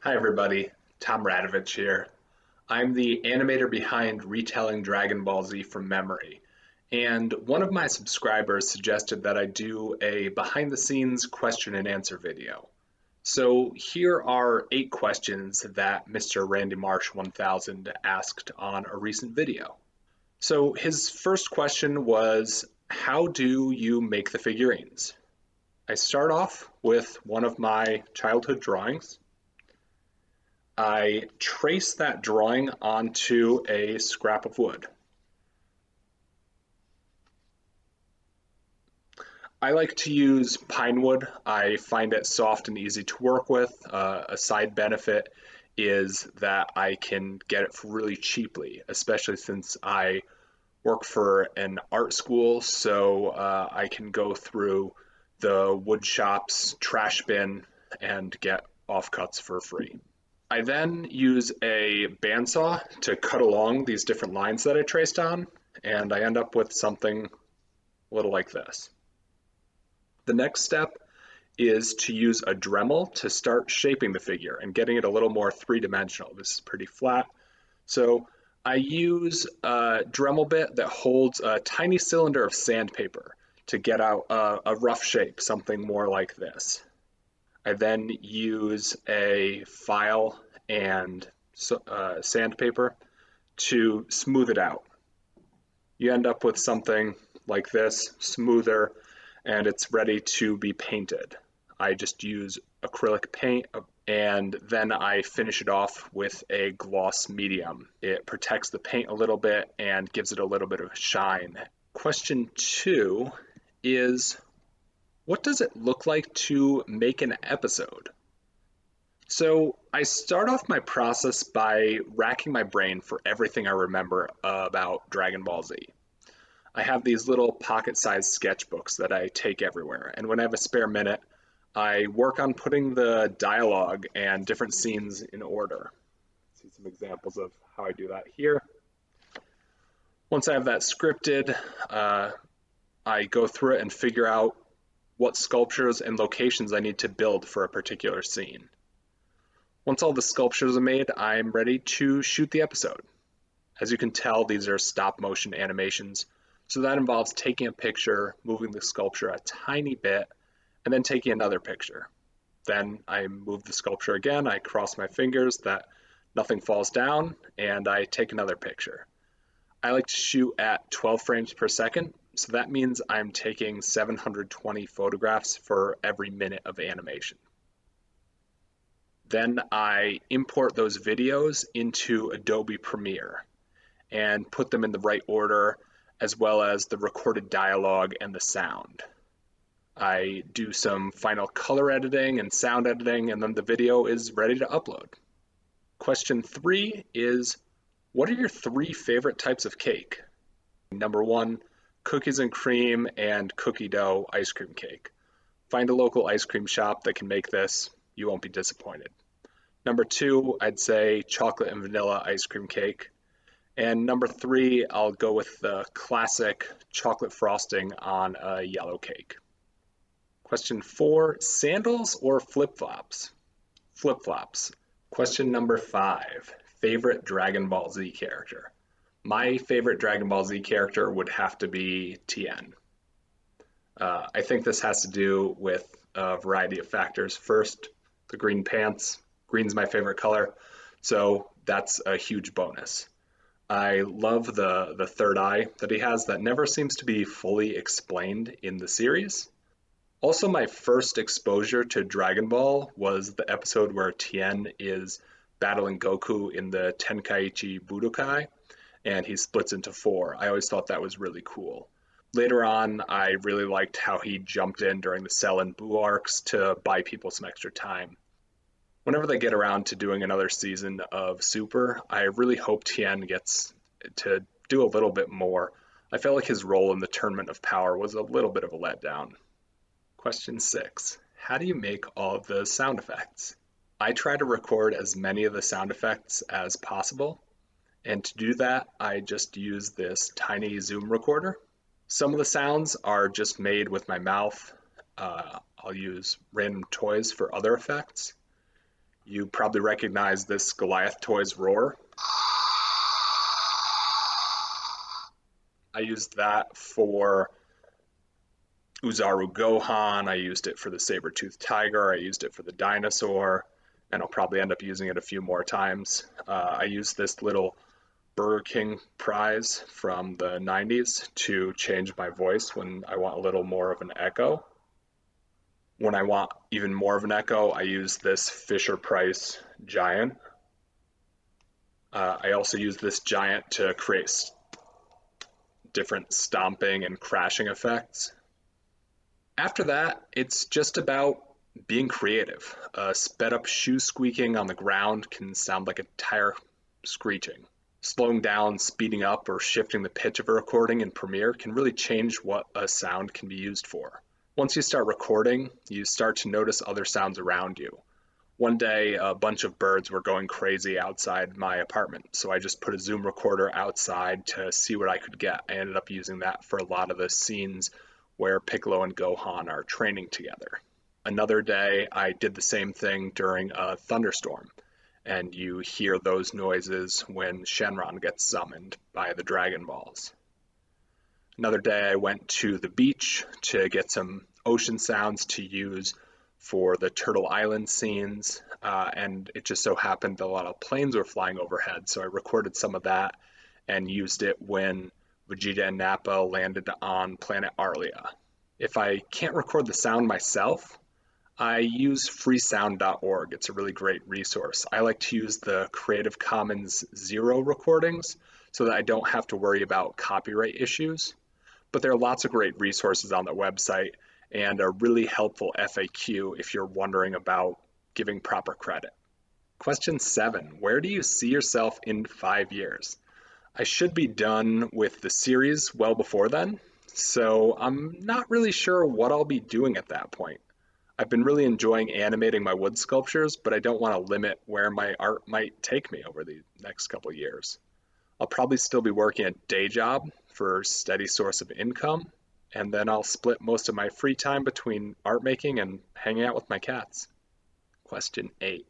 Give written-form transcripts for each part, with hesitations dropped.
Hi everybody, Tom Radovich here. I'm the animator behind Retelling Dragon Ball Z from memory, and one of my subscribers suggested that I do a behind the scenes question and answer video. So here are 8 questions that Mr. Randy Marsh 1000 asked on a recent video. So his first question was, how do you make the figurines? I start off with one of my childhood drawings. I trace that drawing onto a scrap of wood. I like to use pine wood. I find it soft and easy to work with. A side benefit is that I can get it really cheaply, especially since I work for an art school, so I can go through the wood shop's trash bin and get offcuts for free. I then use a bandsaw to cut along these different lines that I traced on, and I end up with something a little like this. The next step is to use a Dremel to start shaping the figure and getting it a little more three-dimensional. This is pretty flat. So I use a Dremel bit that holds a tiny cylinder of sandpaper to get out a rough shape, something more like this. I then use a file and sandpaper to smooth it out. You end up with something like this, smoother, and it's ready to be painted. I just use acrylic paint and then I finish it off with a gloss medium. It protects the paint a little bit and gives it a little bit of shine. Question 2 is, what does it look like to make an episode? So I start off my process by racking my brain for everything I remember about Dragon Ball Z. I have these little pocket-sized sketchbooks that I take everywhere, and when I have a spare minute, I work on putting the dialogue and different scenes in order. See some examples of how I do that here. Once I have that scripted, I go through it and figure out what sculptures and locations I need to build for a particular scene. Once all the sculptures are made, I'm ready to shoot the episode. As you can tell, these are stop motion animations, so that involves taking a picture, moving the sculpture a tiny bit, and then taking another picture. Then I move the sculpture again, I cross my fingers that nothing falls down, and I take another picture. I like to shoot at 12 frames per second, so that means I'm taking 720 photographs for every minute of animation. Then I import those videos into Adobe Premiere and put them in the right order, as well as the recorded dialogue and the sound. I do some final color editing and sound editing, and then the video is ready to upload. Question 3 is, what are your 3 favorite types of cake? Number 1, cookies and cream and cookie dough ice cream cake. Find a local ice cream shop that can make this. You won't be disappointed. Number 2, I'd say chocolate and vanilla ice cream cake. And number 3, I'll go with the classic chocolate frosting on a yellow cake. Question 4, sandals or flip-flops? Flip-flops. Question number 5, favorite Dragon Ball Z character? My favorite Dragon Ball Z character would have to be Tien. I think this has to do with a variety of factors. First, the green pants. Green's my favorite color, so that's a huge bonus. I love the third eye that he has that never seems to be fully explained in the series. Also, my first exposure to Dragon Ball was the episode where Tien is battling Goku in the Tenkaichi Budokai, and he splits into 4. I always thought that was really cool. Later on, I really liked how he jumped in during the Cell and Buu arcs to buy people some extra time. Whenever they get around to doing another season of Super, I really hope Tien gets to do a little bit more. I felt like his role in the Tournament of Power was a little bit of a letdown. Question 6. How do you make all of the sound effects? I try to record as many of the sound effects as possible, and to do that, I just use this tiny Zoom recorder. Some of the sounds are just made with my mouth. I'll use random toys for other effects. You probably recognize this Goliath Toys roar. I used that for Uzaru Gohan, I used it for the saber-toothed tiger, I used it for the dinosaur, and I'll probably end up using it a few more times. I used this little Burger King prize from the 90s to change my voice when I want a little more of an echo. When I want even more of an echo, I use this Fisher-Price giant. I also use this giant to create different stomping and crashing effects. After that, it's just about being creative. Sped up shoe squeaking on the ground can sound like a tire screeching. Slowing down, speeding up, or shifting the pitch of a recording in Premiere can really change what a sound can be used for. Once you start recording, you start to notice other sounds around you. One day, a bunch of birds were going crazy outside my apartment, so I just put a Zoom recorder outside to see what I could get. I ended up using that for a lot of the scenes where Piccolo and Gohan are training together. Another day, I did the same thing during a thunderstorm, and you hear those noises when Shenron gets summoned by the Dragon Balls. Another day, I went to the beach to get some ocean sounds to use for the Turtle Island scenes, and it just so happened that a lot of planes were flying overhead, so I recorded some of that and used it when Vegeta and Nappa landed on planet Arlia. If I can't record the sound myself, I use freesound.org. It's a really great resource. I like to use the Creative Commons Zero recordings so that I don't have to worry about copyright issues. But there are lots of great resources on the website and a really helpful FAQ if you're wondering about giving proper credit. Question 7, where do you see yourself in 5 years? I should be done with the series well before then, so I'm not really sure what I'll be doing at that point. I've been really enjoying animating my wood sculptures, but I don't want to limit where my art might take me over the next couple years. I'll probably still be working a day job for a steady source of income, and then I'll split most of my free time between art making and hanging out with my cats. Question 8.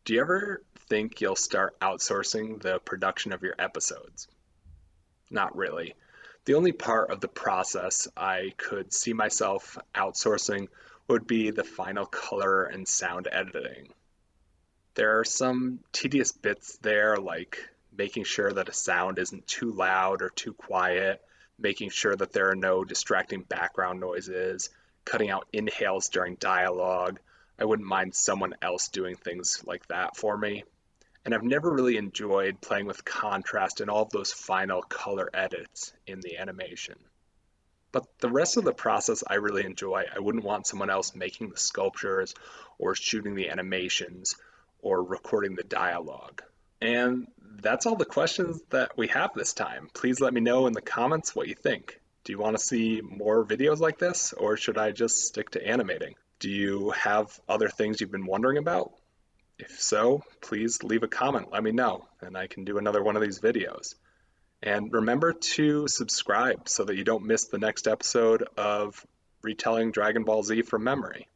Do you ever think you'll start outsourcing the production of your episodes? Not really. The only part of the process I could see myself outsourcing would be the final color and sound editing. There are some tedious bits there, like making sure that a sound isn't too loud or too quiet, making sure that there are no distracting background noises, cutting out inhales during dialogue. I wouldn't mind someone else doing things like that for me. And I've never really enjoyed playing with contrast and all of those final color edits in the animation. But the rest of the process I really enjoy. I wouldn't want someone else making the sculptures or shooting the animations or recording the dialogue. And that's all the questions that we have this time. Please let me know in the comments what you think. Do you want to see more videos like this, or should I just stick to animating? Do you have other things you've been wondering about? If so, please leave a comment, let me know, and I can do another one of these videos. And remember to subscribe so that you don't miss the next episode of Retelling Dragon Ball Z from memory.